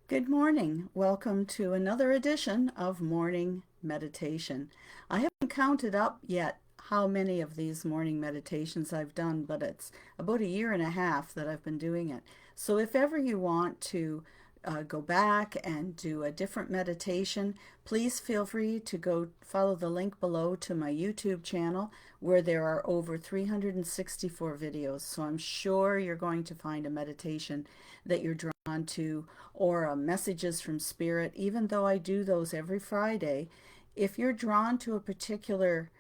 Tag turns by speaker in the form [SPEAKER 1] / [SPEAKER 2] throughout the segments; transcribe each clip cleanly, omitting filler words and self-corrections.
[SPEAKER 1] Good morning. Welcome to another edition of Morning Meditation. I haven't counted up yet how many of these morning meditations I've done, but it's about a year and a half that I've been doing it. So if ever you want to go back and do a different meditation, please feel free to go follow the link below to my YouTube channel where there are over 364 videos. So I'm sure you're going to find a meditation that you're drawn to or messages from Spirit, even though I do those every Friday. If you're drawn to a particular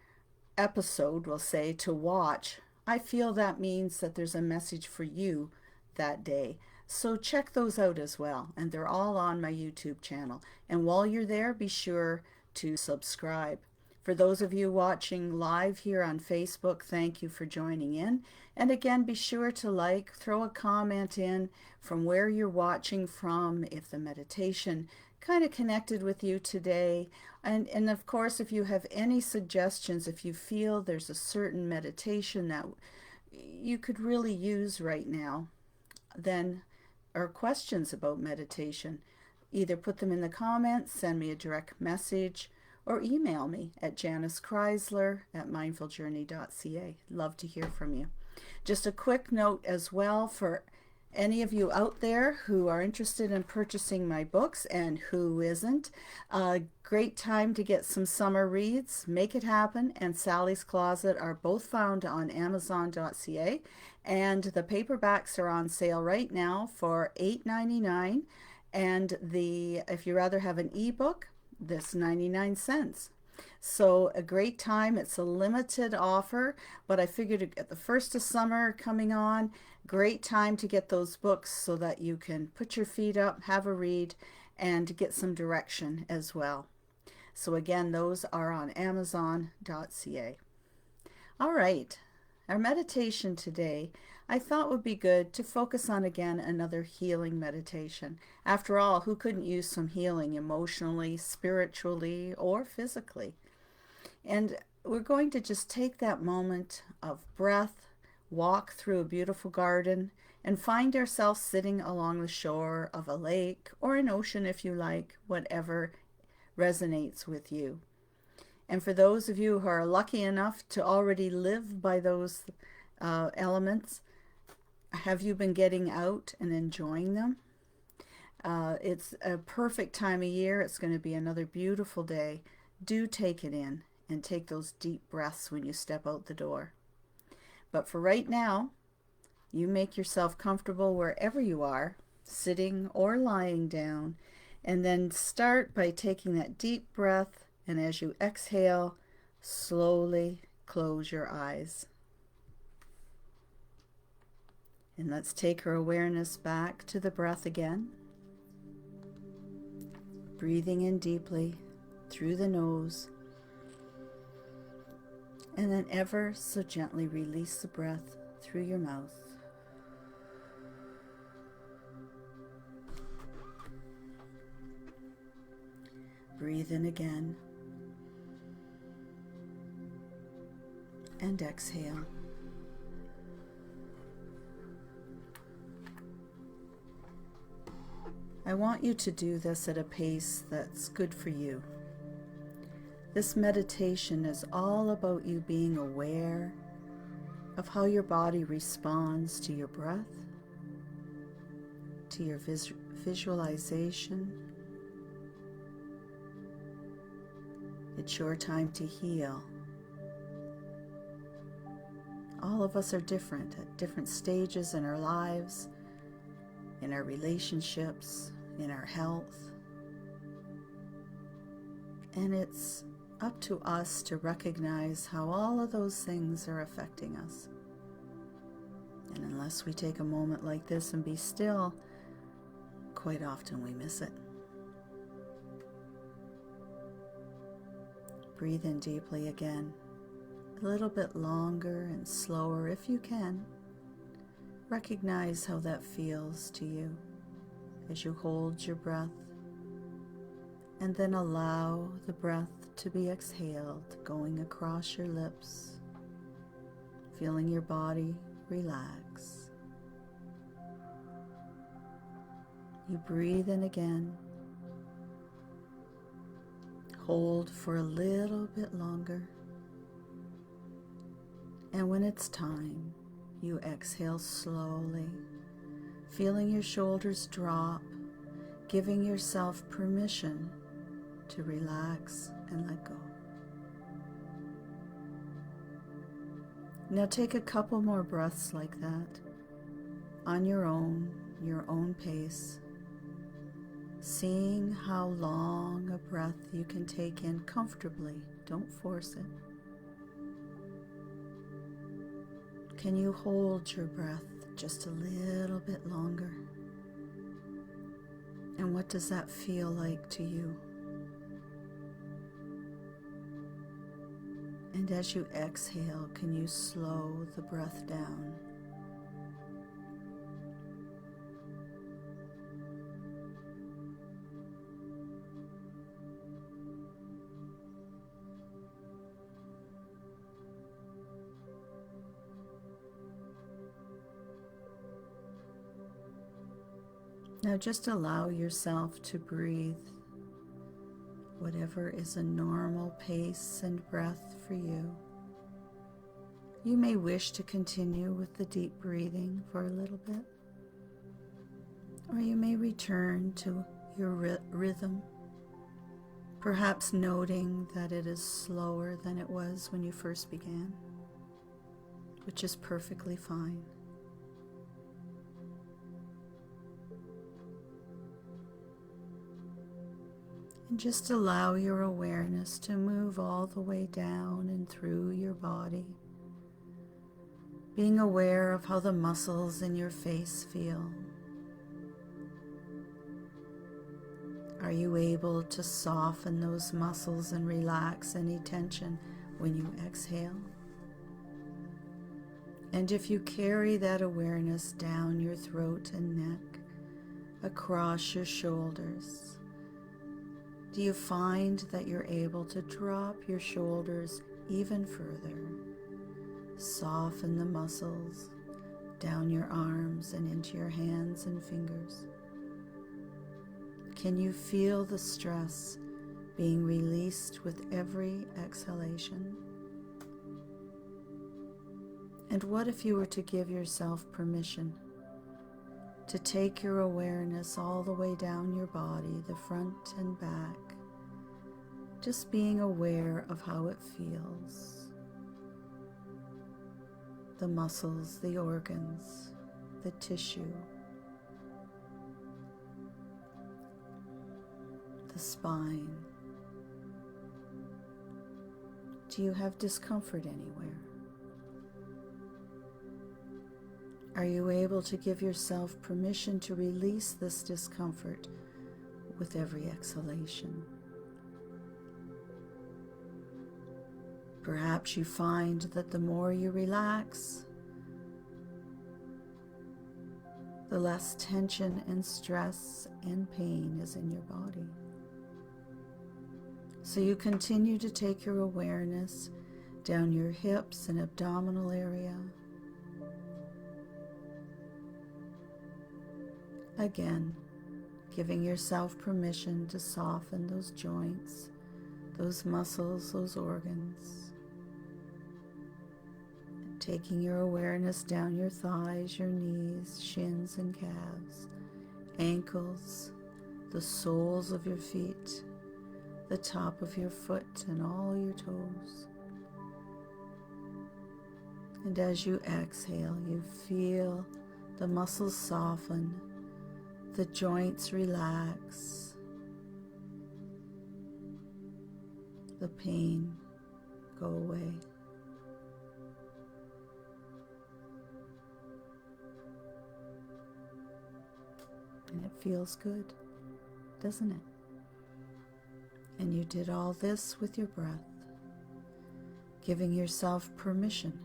[SPEAKER 1] episode, we'll say, to watch, I feel that means that there's a message for you that day. So check those out as well. And they're all on my YouTube channel. And while you're there, be sure to subscribe. For those of you watching live here on Facebook, thank you for joining in. And again, be sure to like, throw a comment in from where you're watching from, if the meditation kind of connected with you today. And of course, if you have any suggestions, if you feel there's a certain meditation that you could really use right now, then, or questions about meditation, either put them in the comments, send me a direct message, or email me at janiceChrysler@mindfuljourney.ca. Love to hear from you. Just a quick note as well for any of you out there who are interested in purchasing my books and who isn't. Great time to get some summer reads. Make It Happen and Sally's Closet are both found on Amazon.ca, and the paperbacks are on sale right now for $8.99, and if you rather have an ebook, this 99 cents. So a great time. It's a limited offer, but I figured at the first of summer coming on, great time to get those books so that you can put your feet up, have a read, and get some direction as well. So again, those are on Amazon.ca. All right, our meditation today I thought would be good to focus on again another healing meditation. After all, who couldn't use some healing emotionally, spiritually, or physically? And we're going to just take that moment of breath, walk through a beautiful garden, and find ourselves sitting along the shore of a lake or an ocean if you like, whatever resonates with you. And for those of you who are lucky enough to already live by those elements, have you been getting out and enjoying them? It's a perfect time of year. It's going to be another beautiful day. Do take it in and take those deep breaths when you step out the door. But for right now, you make yourself comfortable wherever you are, sitting or lying down, and then start by taking that deep breath, and as you exhale, slowly close your eyes. And let's take our awareness back to the breath again. Breathing in deeply through the nose, and then ever so gently release the breath through your mouth. Breathe in again and exhale. I want you to do this at a pace that's good for you. This meditation is all about you being aware of how your body responds to your breath, to your visualization. It's your time to heal. All of us are different at different stages in our lives, in our relationships, in our health. And it's up to us to recognize how all of those things are affecting us. And unless we take a moment like this and be still, quite often we miss it. Breathe in deeply again, a little bit longer and slower if you can. Recognize how that feels to you as you hold your breath, and then allow the breath to be exhaled, going across your lips, feeling your body relax. You breathe in again. Hold for a little bit longer. And when it's time, you exhale slowly, feeling your shoulders drop, giving yourself permission to relax and let go. Now take a couple more breaths like that, on your own pace, seeing how long a breath you can take in comfortably. Don't force it. Can you hold your breath just a little bit longer? And what does that feel like to you? And as you exhale, can you slow the breath down? Now just allow yourself to breathe whatever is a normal pace and breath for you. You may wish to continue with the deep breathing for a little bit, or you may return to your rhythm, perhaps noting that it is slower than it was when you first began, which is perfectly fine. And just allow your awareness to move all the way down and through your body, being aware of how the muscles in your face feel. Are you able to soften those muscles and relax any tension when you exhale? And if you carry that awareness down your throat and neck, across your shoulders, do you find that you're able to drop your shoulders even further? Soften the muscles down your arms and into your hands and fingers. Can you feel the stress being released with every exhalation? And what if you were to give yourself permission to take your awareness all the way down your body, the front and back, just being aware of how it feels. The muscles, the organs, the tissue, the spine. Do you have discomfort anywhere? Are you able to give yourself permission to release this discomfort with every exhalation? Perhaps you find that the more you relax, the less tension and stress and pain is in your body. So you continue to take your awareness down your hips and abdominal area. Again, giving yourself permission to soften those joints, those muscles, those organs. And taking your awareness down your thighs, your knees, shins and calves, ankles, the soles of your feet, the top of your foot and all your toes. And as you exhale, you feel the muscles soften, the joints relax, the pain go away. And it feels good, doesn't it? And you did all this with your breath, giving yourself permission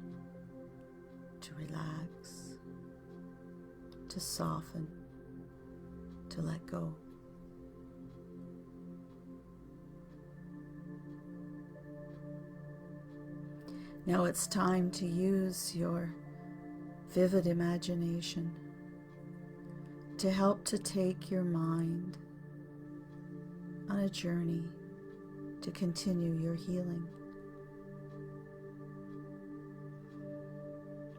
[SPEAKER 1] to relax, to soften, to let go. Now it's time to use your vivid imagination to help to take your mind on a journey to continue your healing.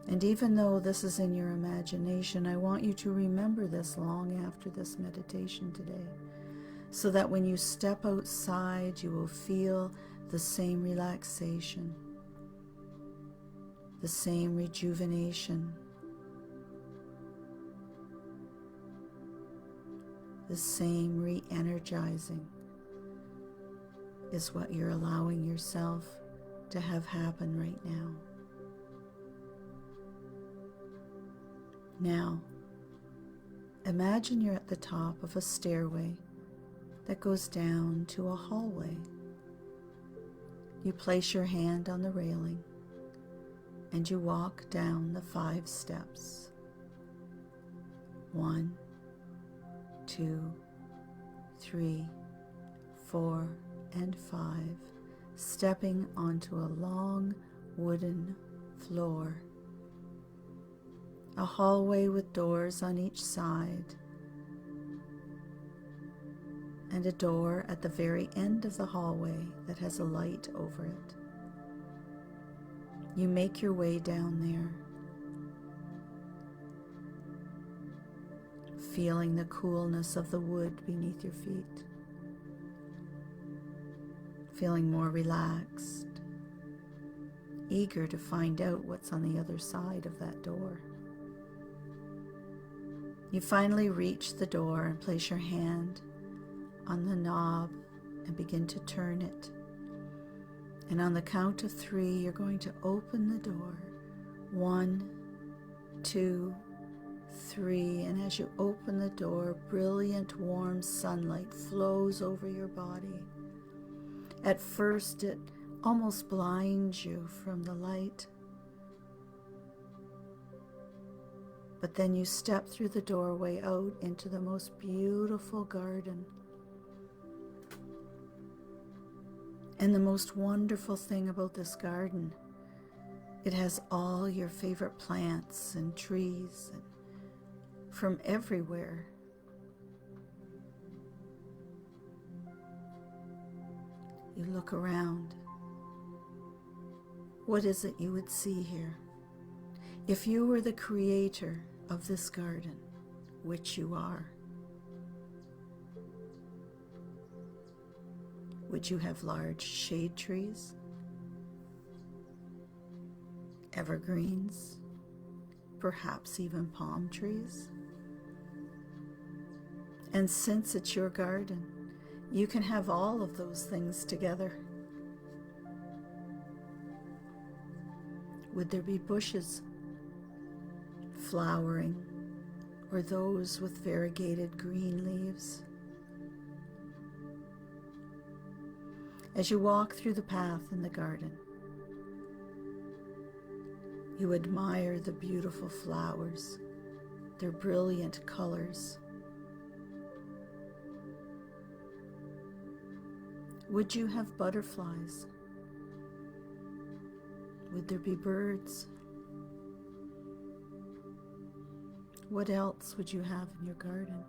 [SPEAKER 1] And even though this is in your imagination, I want you to remember this long after this meditation today, so that when you step outside, you will feel the same relaxation, the same rejuvenation, the same re-energizing is what you're allowing yourself to have happen right now. Now, imagine you're at the top of a stairway that goes down to a hallway. You place your hand on the railing and you walk down the 5 steps. 1, 2, 3, 4, and 5, stepping onto a long wooden floor. A hallway with doors on each side, and a door at the very end of the hallway that has a light over it. You make your way down there, feeling the coolness of the wood beneath your feet, feeling more relaxed, eager to find out what's on the other side of that door. You finally reach the door and place your hand on the knob and begin to turn it. And on the count of 3, you're going to open the door. 1, 2, 3. And as you open the door, brilliant warm sunlight flows over your body. At first, it almost blinds you from the light. But then you step through the doorway out into the most beautiful garden. And the most wonderful thing about this garden, it has all your favorite plants and trees from everywhere. You look around. What is it you would see here? If you were the creator of this garden, which you are, would you have large shade trees, evergreens, perhaps even palm trees? And since it's your garden, you can have all of those things together. Would there be bushes flowering, or those with variegated green leaves? As you walk through the path in the garden, you admire the beautiful flowers, their brilliant colors. Would you have butterflies? Would there be birds? What else would you have in your garden?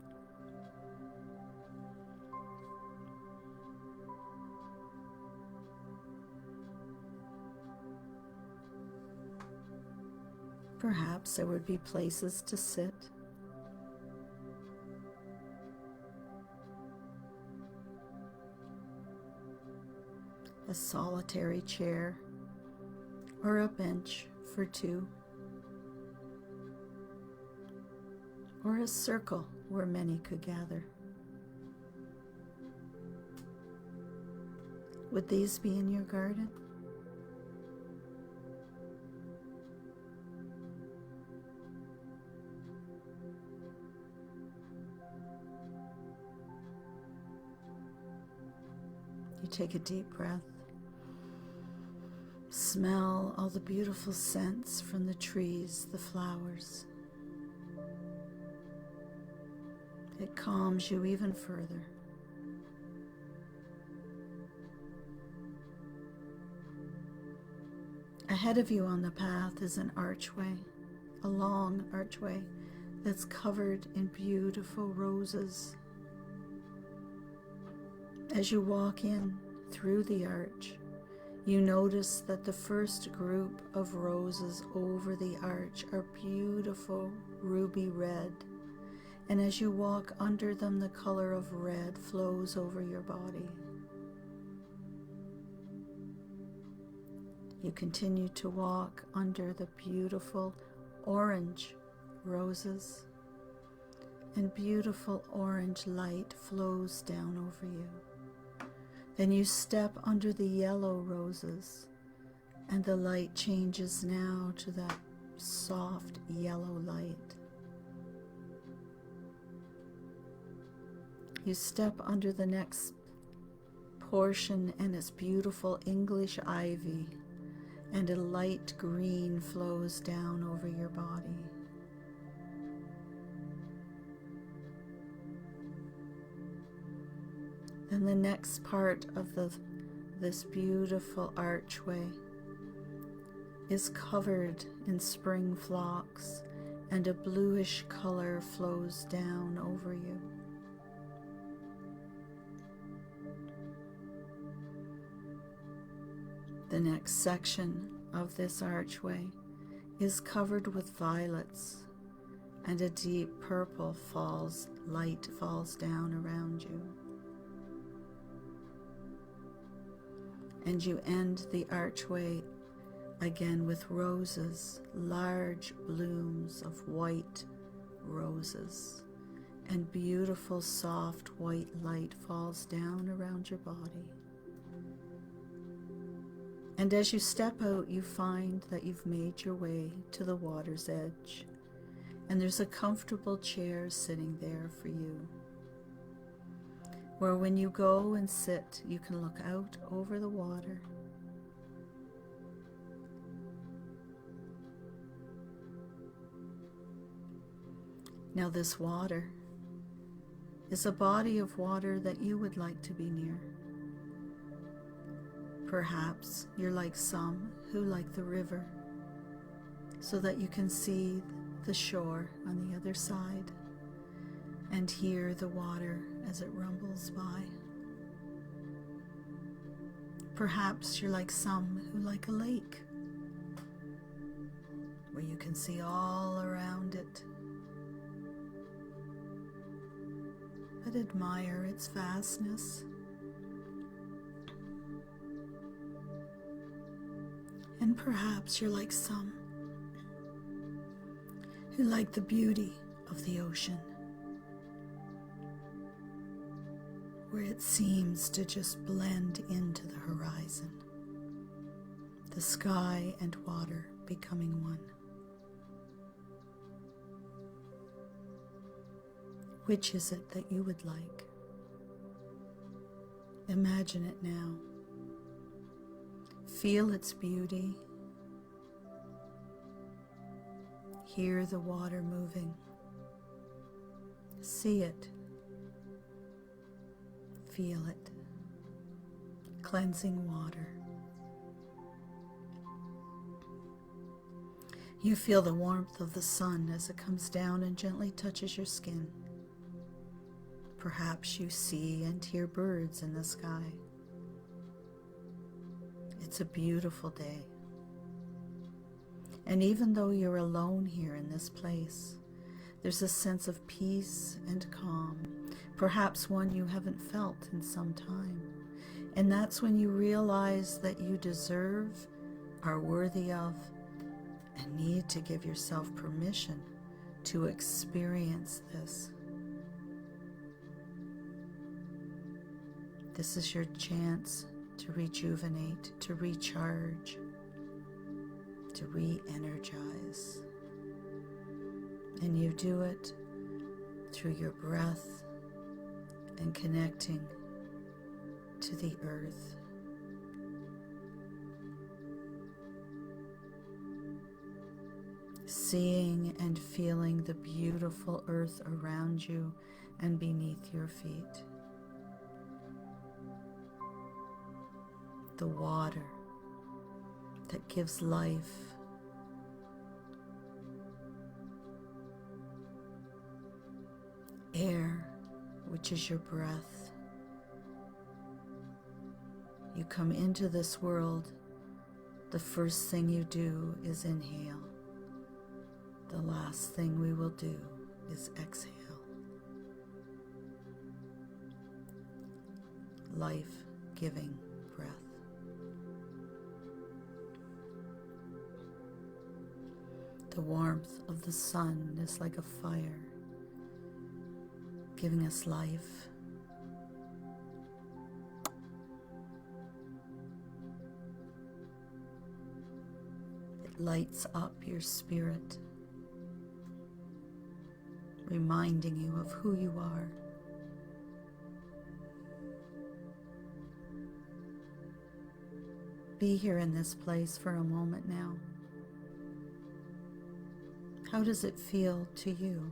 [SPEAKER 1] Perhaps there would be places to sit. A solitary chair or a bench for 2. Or a circle where many could gather. Would these be in your garden? You take a deep breath. Smell all the beautiful scents from the trees, the flowers. It calms you even further. Ahead of you on the path is an archway, a long archway that's covered in beautiful roses. As you walk in through the arch, you notice that the first group of roses over the arch are beautiful ruby red, and as you walk under them, the color of red flows over your body. You continue to walk under the beautiful orange roses, and beautiful orange light flows down over you. Then you step under the yellow roses, and the light changes now to that soft yellow light. You step under the next portion, and it's beautiful English ivy, and a light green flows down over your body. Then the next part of this beautiful archway is covered in spring phlox, and a bluish color flows down over you. The next section of this archway is covered with violets, and a deep purple light falls down around you. And you end the archway again with roses, large blooms of white roses, and beautiful soft white light falls down around your body. And as you step out, you find that you've made your way to the water's edge, and there's a comfortable chair sitting there for you, where when you go and sit, you can look out over the water. Now this water is a body of water that you would like to be near. Perhaps you're like some who like the river, so that you can see the shore on the other side and hear the water as it rumbles by. Perhaps you're like some who like a lake, where you can see all around it, but admire its vastness. And perhaps you're like some who like the beauty of the ocean, where it seems to just blend into the horizon, the sky and water becoming one. Which is it that you would like? Imagine it now. Feel its beauty. Hear the water moving. See it. Feel it. Cleansing water. You feel the warmth of the sun as it comes down and gently touches your skin. Perhaps you see and hear birds in the sky. It's a beautiful day. And even though you're alone here in this place, there's a sense of peace and calm, perhaps one you haven't felt in some time. And that's when you realize that you deserve, are worthy of, and need to give yourself permission to experience this. This is your chance to rejuvenate, to recharge, to re-energize. And you do it through your breath and connecting to the earth. Seeing and feeling the beautiful earth around you and beneath your feet. The water that gives life. which is your breath. You come into this world, the first thing you do is inhale. The last thing we will do is exhale. Life-giving breath. The warmth of the sun is like a fire, giving us life. It lights up your spirit, reminding you of who you are. Be here in this place for a moment now. How does it feel to you?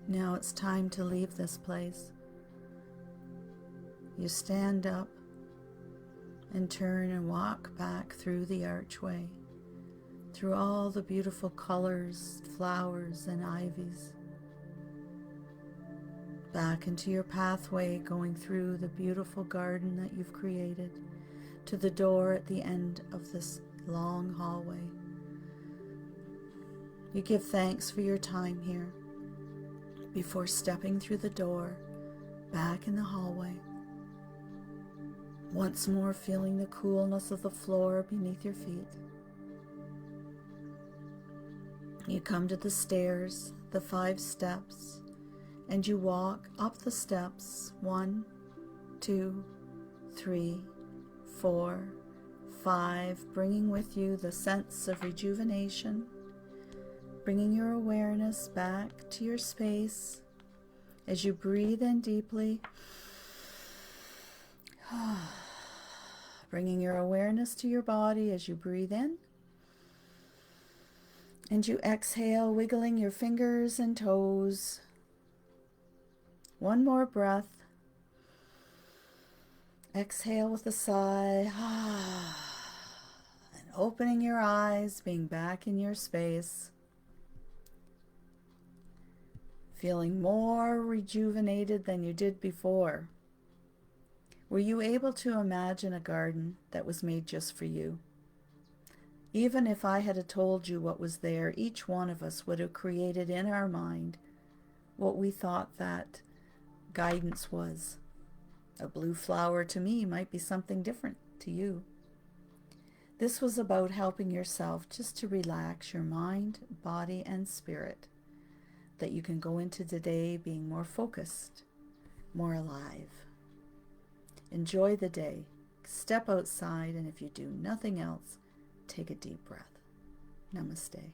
[SPEAKER 1] Now it's time to leave this place. You stand up and turn and walk back through the archway, through all the beautiful colors, flowers, and ivies, back into your pathway, going through the beautiful garden that you've created, to the door at the end of this long hallway. You give thanks for your time here before stepping through the door back in the hallway. Once more feeling the coolness of the floor beneath your feet. You come to the stairs, the 5 steps, and you walk up the steps 1, 2, 3, 4, 5, bringing with you the sense of rejuvenation, bringing your awareness back to your space as you breathe in deeply, bringing your awareness to your body as you breathe in, and you exhale, wiggling your fingers and toes. One more breath. Exhale with a sigh, and opening your eyes, being back in your space. Feeling more rejuvenated than you did before. Were you able to imagine a garden that was made just for you? Even if I had told you what was there, each one of us would have created in our mind what we thought that guidance was. A blue flower to me might be something different to you. This was about helping yourself just to relax your mind, body, and spirit, that you can go into today being more focused, more alive. Enjoy the day. Step outside, and if you do nothing else, take a deep breath. Namaste.